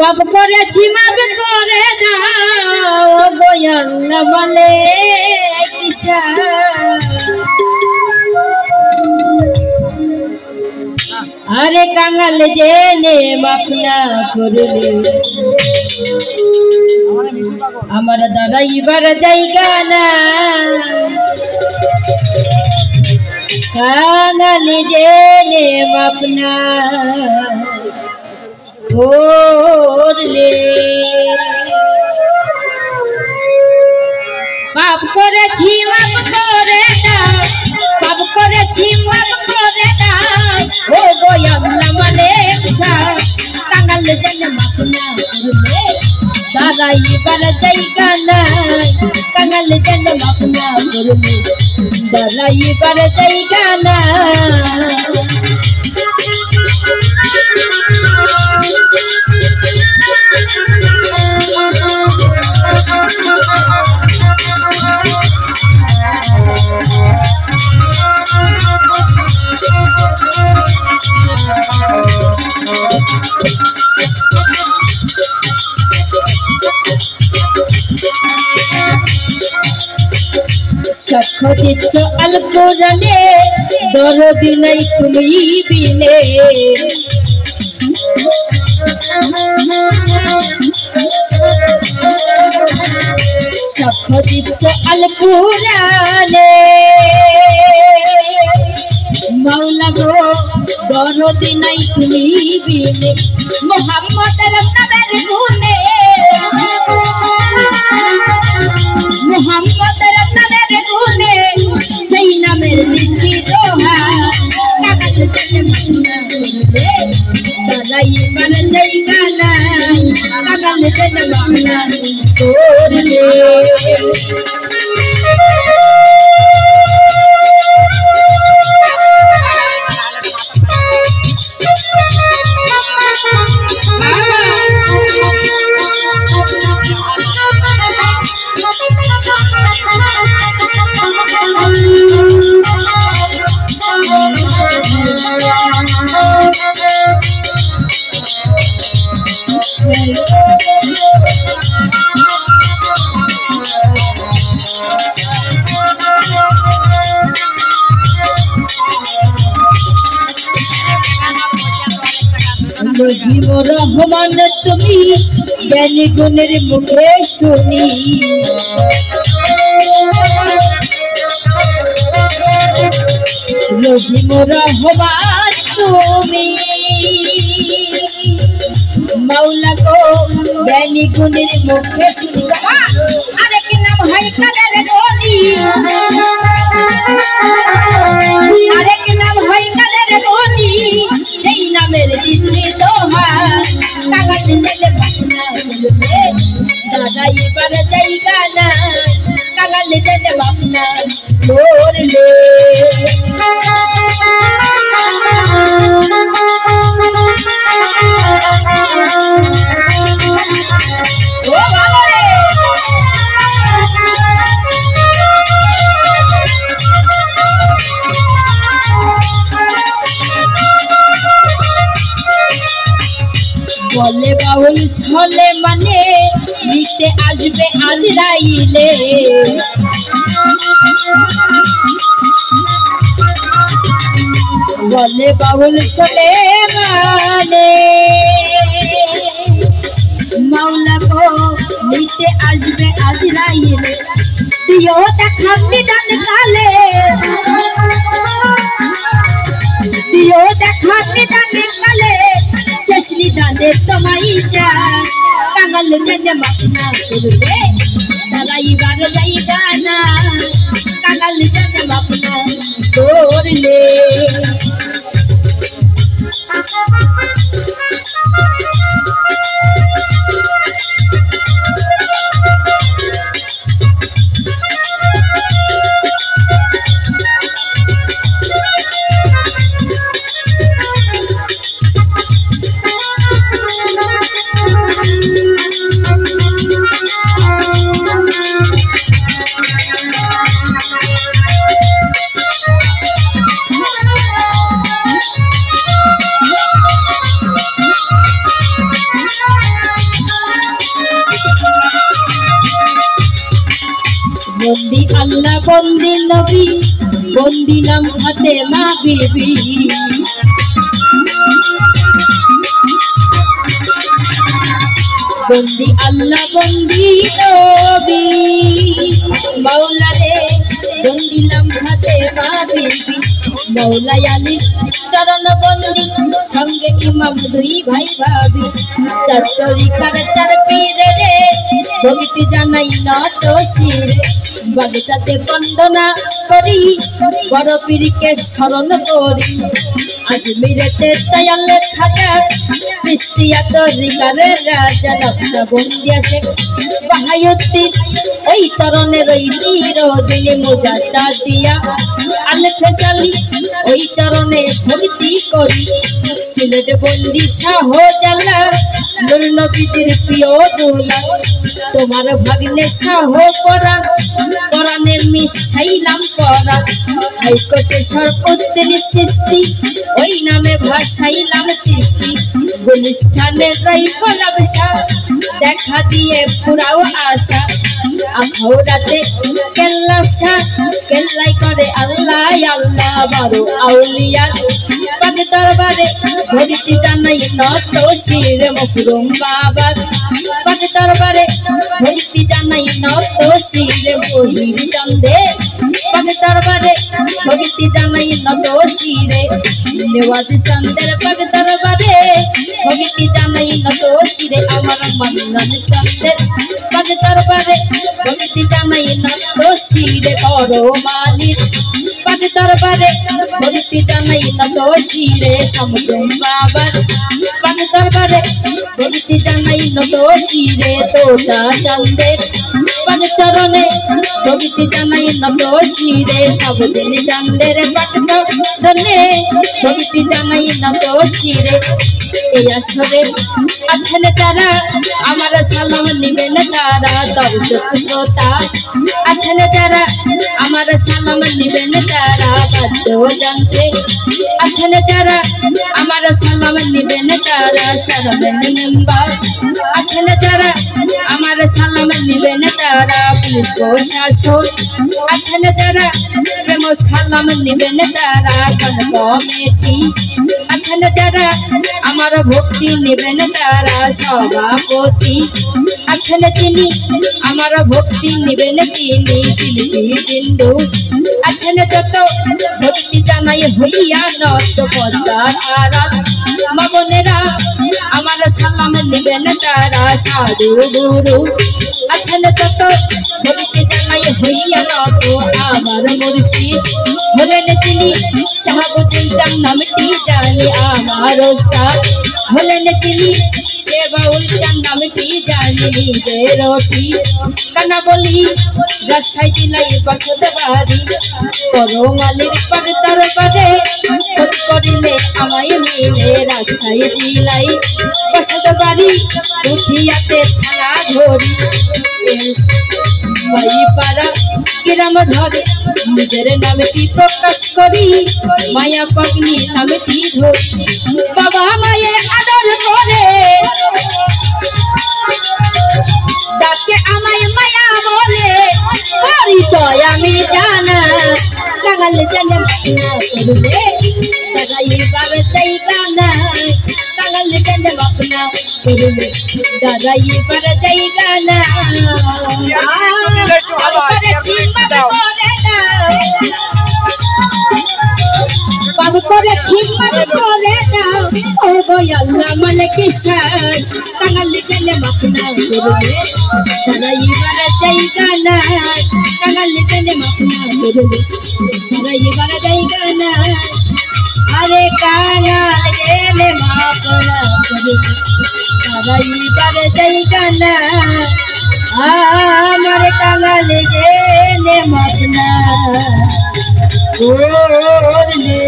পাপ করেছি মাফ করে দাও গো আল্লাহ বলে কিসা আরে কাঙ্গাল জেনে মাফ না করলে আমার দাঁড়াইবার জায়গা না কাঙ্গাল জেনে মাফ না করলে পাপ করেছি মাফ করে দাও পাপ করেছি মাফ করে দাও ও গো আল্লাহ মালিক শাহ কাঙ্গাল জেনে মাফ না করলে দাঁড়াইবার জায়গা নাই কাঙ্গাল জেনে মাফ না করলে দাঁড়াইবার জায়গা নাই সাক্ষ্য দিচ্ছ আল কোরআনে দরদি নাই তুমি বিনে সাক্ষ্য দিচ্ছ আল কোরআনে মাওলা গো দরদি নাই তুমি বিনে মুহাম্মদের নামের গুণে মুহাম্মদের নামের গুণে সেই নামের দিচ্ছি দোহা কাগাল জেনে মাফ না করলে দাঁড়াইবার জায়গা নাই কাগাল জেনে মাফ না করলে রহিমুর রহমান তুমি জ্ঞানী গুণের মুখে শুনি রহিমুর রহমান তুমি মাওলা গো জ্ঞানী গুণের মুখে শুনি আরে কি নাম হয় কাদের গনি আরে কি নাম হয় কাদের গনি যেই নামের দিচ্ছি দোহা কাগাল জেনে মাফ না করলে দাঁড়াইবার জায়গা নাই কাগাল জেনে মাফ না করলে বলে বাউল ছলে মানে নিতে আসবে আজরাইলে বলে বাউল ছলে মানে মাওলা গো নিতে আসবে আজরাইলে দিও দেখা নিদান কালে দিও দেখা নিদান কালে শেষ নিদানে তোমায় যা কাঙ্গাল জেনে মাফ না করলে দাঁড়াইবার জায়গা না কাঙ্গাল জেনে মাফ না করলে বন্দি আল্লাহ বন্দি নবী বন্দি নাম ফাতেমা বিবি বন্দি আল্লাহ বন্দি নবী মাওলা রে বন্দি নাম ফাতেমা বিবি মৌলা আলী চরণ বন্দি সঙ্গে ইমাম দুই ভাই ভাবি চার তরিকার চার পীরে রে ভক্তি জানাই নত শিরে বাগিচাতে বন্দনা করি বড় পীরকে স্মরণ করি আজমিরেতে দয়ালে খাজা সৃষ্টিয়া তরিকারে রাজা নকশা বন্দিয়া শেখ বাহায়ুদ্দিন ওই চরণের ওই চিরদিনে মুজাদ্দা দিয়া আলে ফেসালি ওই চরণে ভক্তি করি সিলেট বন্দি শাহজালা নূর নবীজির প্রিয় দুলা তোমার ভাগ্নে শাহ পরাণ পরাণে মিশাইলাম পরাণ হাইকোর্টে সর্বোত্তর সৃষ্টি ওই নামে ভাসাইলাম সৃষ্টি গুলিস্তানে রই কলাবসা দেখা দিয়ে পুরাও আশা আখৌরাতে কেল্লাশা কেল্লাই করে আল্লাহ আল্লাহ বারো আউলিয়া পাক দরবারে ভক্তি জানাই নত শিরে মখরুম বাবার পাক দরবারে ভক্তি জানাই নত শিরে বহির চন্দে পাক দরবারে ভক্তি জানাই নত শিরে নেওয়াজি চন্দের পাক দরবারে ভক্তি জানাই নত শিরে আমার মান্নান চন্দের পাক দরবারে ভক্তি জানাই নত শিরে করো মালিক পাক দরবারে ভক্তি জানাই নত শিরে সমুদ্রম বাবার পাক দরবারে ভক্তি জানাই নত শিরে তোতা চন্দের পাক চরণে ভক্তি জানাই নত শিরে সবদিন চন্দের পাক চরণে ভক্তি জানাই নত শিরে এই আসরে আছেন তারা আমার সালাম নিবেন তারা দর্শক শ্রোতা আছেন তারা আমার সালাম নিবেন তারা বাদ্যযন্ত্রে আছেন তারা আমার সালাম নিবেন তারা সারবেন মেম্বার আছেন তারা আমার সালাম নিবেন তারা পুলিশ প্রশাসন আছেন তারা প্রেম সালাম নিবেন তারা কমিটি আছেন যারা আমার ভক্তি নেবেন তারা সভাপতি আছেন তিনি আমার ভক্তি নেবেন তিনি শিল্পী বিন্দু আছেন যত ভক্তি জানাই হইয়া নত পদ্মার আড়াল মা বোনেরা আমার সালাম নেবেন তারা সাধু গুরু আছেন যত ভক্তি জানাই হইয়া নত আমার মুর্শিদ হলেন তিনি শাহাবুদ্দিন চাঁদ নামটি জানি আমার ওস্তাদ হলেন তিনি সে বাউল চাঁদ নামটি জানি নিজের রটি কানা বলি রাজশাহী জেলায় বসত বাড়ি করমালির পাক দরবারে খোঁজ করিলে আমায় মিলে রাজশাহী জেলায় বসত বাড়ি উঠিয়াতে থানা ধরি পাড়া গ্রাম ধরে নিজের নামটি প্রকাশ করি মায়া পগ্নি নামটি ধরি বাবা মায়ের আদর করে ডাকে আমায় মায়া বলে পরিচয় আমি জানা কাঙাল জানে করবে দাদাই বাবা চাই গানা কাঙাল জানে বাপনা করবে দাদাই বাবা চাই গানা বাবু করে হিম্মত করে দাও ও গো আল্লাহ মালিক শান কাঙাল জানে মাপনা করবে দাদাই বাবা চাই গানা কাঙাল জানে মাপনা করবে দাদাই বাবা চাই গানা আরে কাঙাল জানে মাপনা করবে দাদাই বাবা চাই গানা আমার কাঙাল জেনে মাপনা করলে